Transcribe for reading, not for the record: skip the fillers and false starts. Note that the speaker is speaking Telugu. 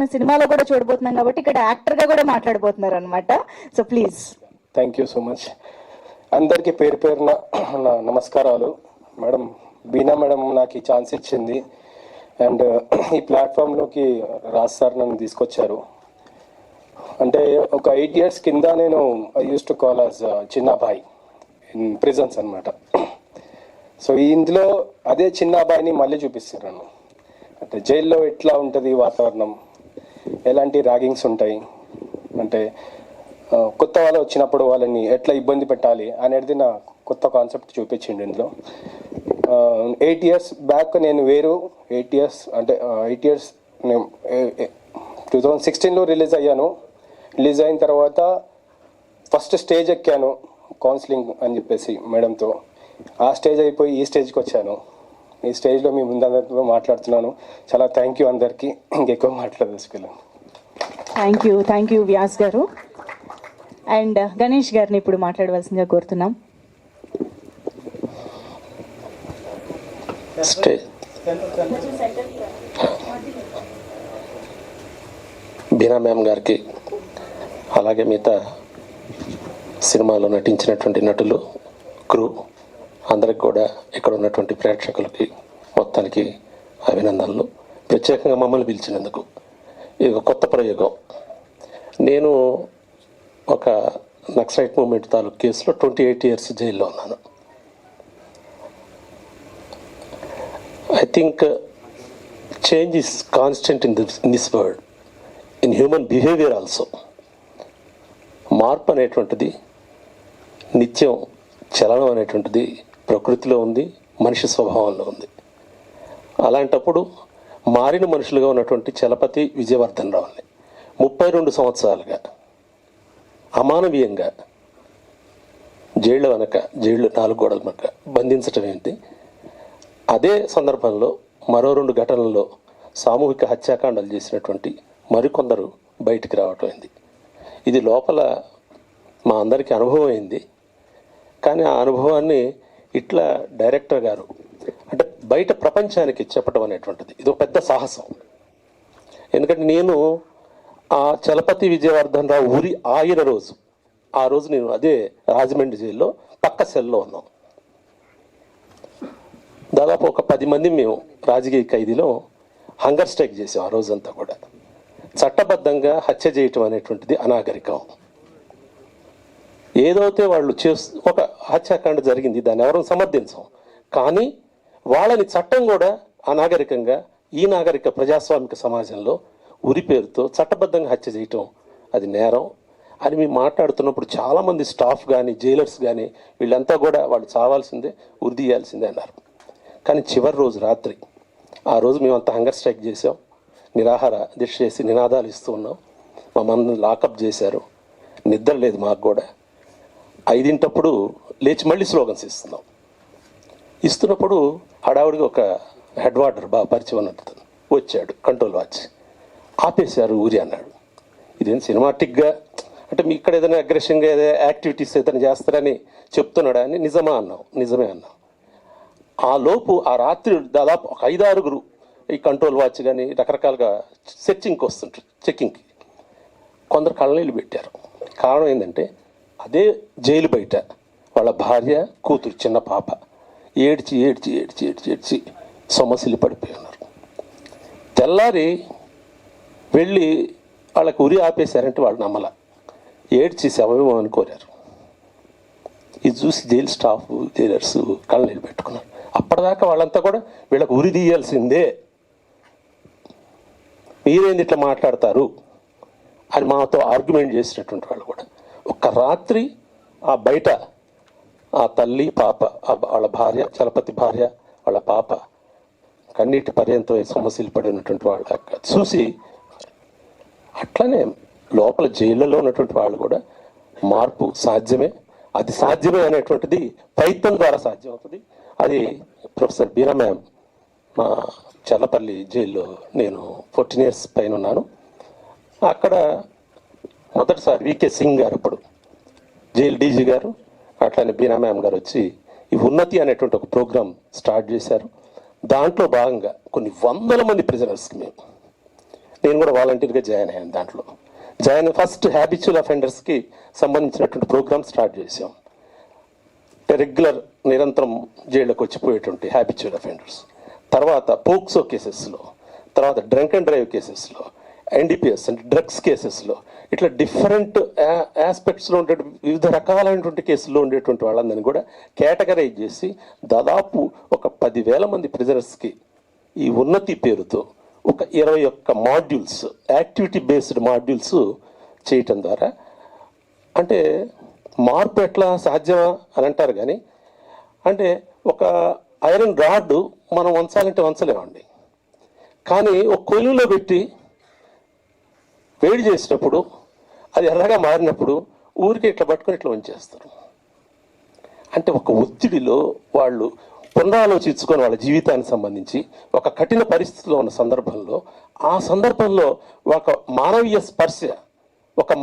సినిమాలో కూడా చూడబోతున్నాం కాబట్టి ఇక్కడ యాక్టర్ గా కూడా మాట్లాడబోతున్నారు అనమాట. So please. Thank you so much. అందరికీ పేరు పేరున నా నమస్కారాలు. మేడం బీనా మేడం నాకు ఈ ఛాన్స్ ఇచ్చింది అండ్ ఈ ప్లాట్ఫామ్లోకి రాజ్ సార్ నన్ను తీసుకొచ్చారు. అంటే ఒక 8 years కింద నేను I use to call as Chinnabai in prisons అనమాట. సో ఇందులో అదే చిన్నాబాయిని మళ్ళీ చూపిస్తున్నాను. అంటే జైల్లో ఎట్లా ఉంటుంది వాతావరణం, ఎలాంటి ర్యాగింగ్స్ ఉంటాయి, అంటే కొత్త వాళ్ళు వచ్చినప్పుడు వాళ్ళని ఎట్లా ఇబ్బంది పెట్టాలి అనేది నా కొత్త కాన్సెప్ట్ చూపించింది ఇందులో. 8 years బ్యాక్ నేను వేరు. 8 years నేను 2016లో రిలీజ్ అయ్యాను. రిలీజ్ అయిన తర్వాత ఫస్ట్ స్టేజ్ ఎక్కాను కౌన్సిలింగ్ అని చెప్పేసి మేడంతో. ఆ స్టేజ్ అయిపోయి ఈ స్టేజ్కి వచ్చాను. ఈ స్టేజ్లో మీ ముందందరితో మాట్లాడుతున్నాను. చాలా థ్యాంక్ యూ అందరికీ. ఇంకెక్కువ మాట్లాడదలుచుకోలేను. థ్యాంక్ యూ వ్యాస్ గారు. అండ్ గణేష్ గారిని ఇప్పుడు మాట్లాడవలసిందిగా కోరుతున్నాం. బీనా మ్యామ్ గారికి, అలాగే మిగతా సినిమాలో నటించినటువంటి నటులు, క్రూ అందరికి కూడా ఇక్కడ ఉన్నటువంటి ప్రేక్షకులకి మొత్తానికి అభినందనలు. ప్రత్యేకంగా మమ్మల్ని పిలిచినందుకు ఇది కొత్త ప్రయోగం. నేను ఒక నక్సలైట్ మూవ్మెంట్ తాలూకు కేసులో 28 years జైల్లో ఉన్నాను. I think change is constant in this world, in human behaviour also. మార్పు అనేటువంటిది, నిత్యం చలనం అనేటువంటిది ప్రకృతిలో ఉంది, మనిషి స్వభావంలో ఉంది. అలాంటప్పుడు మారిన మనుషులుగా ఉన్నటువంటి చలపతి విజయవర్ధన్ రావుని 32 సంవత్సరాలుగా అమానవీయంగా జైళ్ళు 4 గోడల మధ్య బంధించటం ఏంటి? అదే సందర్భంలో మరో 2 ఘటనల్లో సామూహిక హత్యాకాండాలు చేసినటువంటి మరికొందరు బయటికి రావటం అయింది. ఇది లోపల మా అందరికీ అనుభవం అయింది. కానీ ఆ అనుభవాన్ని ఇట్లా డైరెక్టర్ గారు అంటే బయట ప్రపంచానికి చెప్పడం అనేటువంటిది ఇది ఒక పెద్ద సాహసం. ఎందుకంటే నేను ఆ చలపతి విజయవర్ధన్ రావు ఊరి ఆగిన రోజు, ఆ రోజు నేను అదే రాజమండ్రి జైల్లో పక్క సెల్లో ఉన్నాం. దాదాపు ఒక 10 మంది మేము రాజకీయ ఖైదీలో హంగర్ స్ట్రైక్ చేసాం. ఆ రోజంతా కూడా చట్టబద్ధంగా హత్య చేయటం అనేటువంటిది అనాగరికం. ఏదైతే వాళ్ళు ఒక హత్యాకాండ జరిగింది, దాన్ని ఎవరూ సమర్థించం. కానీ వాళ్ళని చట్టం కూడా అనాగరికంగా ఈ నాగరిక ప్రజాస్వామిక సమాజంలో ఉరి పేరుతో చట్టబద్ధంగా హత్య చేయటం అది నేరం అని మేము మాట్లాడుతున్నప్పుడు చాలామంది స్టాఫ్ కానీ జైలర్స్ కానీ వీళ్ళంతా కూడా వాళ్ళు చావాల్సిందే, ఉరి తీయాల్సిందే అన్నారు. కానీ చివరి రోజు రాత్రి, ఆ రోజు మేమంతా హంగర్ స్ట్రైక్ చేసాం, నిరాహార దీక్ష చేసి నినాదాలు ఇస్తూ ఉన్నాం. మమ్మల్ని లాకప్ చేశారు. నిద్ర లేదు మాకు కూడా. 5 లేచి మళ్ళీ స్లోగన్స్ ఇస్తున్నప్పుడు హడావుడిగా ఒక హెడ్ వార్డర్ బాగా పరిచయం ఉన్నట్టు వచ్చాడు, కంట్రోల్ వాచ్ ఆపేశారు ఊరి అన్నాడు. ఇదేం సినిమాటిక్గా అంటే మీ ఇక్కడ ఏదైనా అగ్రెషన్గా ఏదైనా యాక్టివిటీస్ ఏదైనా చేస్తారని చెప్తున్నాడా అని నిజమే అన్నాం. ఆ లోపు ఆ రాత్రి దాదాపు ఒక 5-6 ఈ కంట్రోల్ వాచ్ కానీ రకరకాలుగా సెర్చింగ్కి వస్తుంటారు, చెక్కింగ్కి. కొందరు కళ్ళనీళ్ళు పెట్టారు. కారణం ఏంటంటే అదే జైలు బయట వాళ్ళ భార్య, కూతురు, చిన్న పాప ఏడ్చి సొమ్మసిల్లి పడిపోయి ఉన్నారు. తెల్లారి వెళ్ళి వాళ్ళకి ఉరి ఆపేశారంటే వాళ్ళు నమ్మల, ఏడ్చి శవమేమని కోరారు. ఇది చూసి జైలు స్టాఫ్ జైలర్స్ కళ్ళనీళ్ళు పెట్టుకున్నారు. అప్పటిదాకా వాళ్ళంతా కూడా వీళ్ళకి ఉరి తీయాల్సిందే, మీరేంది ఇట్లా మాట్లాడతారు అని మాతో ఆర్గ్యుమెంట్ చేసినటువంటి వాళ్ళు కూడా. ఒక రాత్రి ఆ బయట ఆ తల్లి, పాప, వాళ్ళ భార్య, చలపతి భార్య, వాళ్ళ పాప కన్నీటి పర్యంతం సమస్యలు పడి ఉన్నటువంటి వాళ్ళు చూసి, అట్లనే లోపల జైళ్ళలో ఉన్నటువంటి వాళ్ళు కూడా మార్పు సాధ్యమే, అది సాధ్యమే అనేటువంటిది ప్రయత్నం ద్వారా సాధ్యం అవుతుంది. అది ప్రొఫెసర్ బీనా మ్యామ్ మా చల్లపల్లి జైల్లో నేను 14 years పైన ఉన్నాను. అక్కడ మొదటిసారి వికే సింగ్ గారు అప్పుడు జైలు డీజీ గారు, అట్లానే బీనా మ్యామ్ గారు వచ్చి ఈ ఉన్నతి అనేటువంటి ఒక ప్రోగ్రాం స్టార్ట్ చేశారు. దాంట్లో భాగంగా కొన్ని 100 మంది ప్రిజనర్స్కి నేను కూడా వాలంటీర్గా జాయిన్ అయ్యాను. దాంట్లో ఫస్ట్ హ్యాబిచువల్ అఫెండర్స్కి సంబంధించినటువంటి ప్రోగ్రామ్ స్టార్ట్ చేసాం. రెగ్యులర్ నిరంతరం జైళ్ళకి వచ్చిపోయేటువంటి హ్యాబిచువల్ అఫెండర్స్, తర్వాత పోక్సో కేసెస్లో, తర్వాత డ్రంక్ అండ్ డ్రైవ్ కేసెస్లో, ఎన్డీపీఎస్ అంటే డ్రగ్స్ కేసెస్లో, ఇట్లా డిఫరెంట్ ఆస్పెక్ట్స్లో ఉండే వివిధ రకాలైనటువంటి కేసుల్లో ఉండేటువంటి వాళ్ళందరినీ కూడా కేటగరైజ్ చేసి దాదాపు ఒక 10,000 మంది ప్రిజనర్స్కి ఈ ఉన్నతి పేరుతో ఒక 21 మాడ్యూల్స్, యాక్టివిటీ బేస్డ్ మాడ్యూల్స్ చేయటం ద్వారా, అంటే మార్పు ఎట్లా సాధ్యమా అని అంటారు కానీ, అంటే ఒక ఐరన్ రాడ్ మనం వంచాలంటే వంచలేమండి. కానీ ఒక కొలువులో పెట్టి వేడి చేసినప్పుడు అది ఎర్రగా మారినప్పుడు ఊరికే ఇట్లా పట్టుకొని ఇట్లా వంచేస్తారు. అంటే ఒక ఒత్తిడిలో వాళ్ళు పునరాలోచించుకొని వాళ్ళ జీవితానికి సంబంధించి ఒక కఠిన పరిస్థితిలో ఉన్న సందర్భంలో, ఆ సందర్భంలో ఒక మానవీయ స్పర్శ, ఒక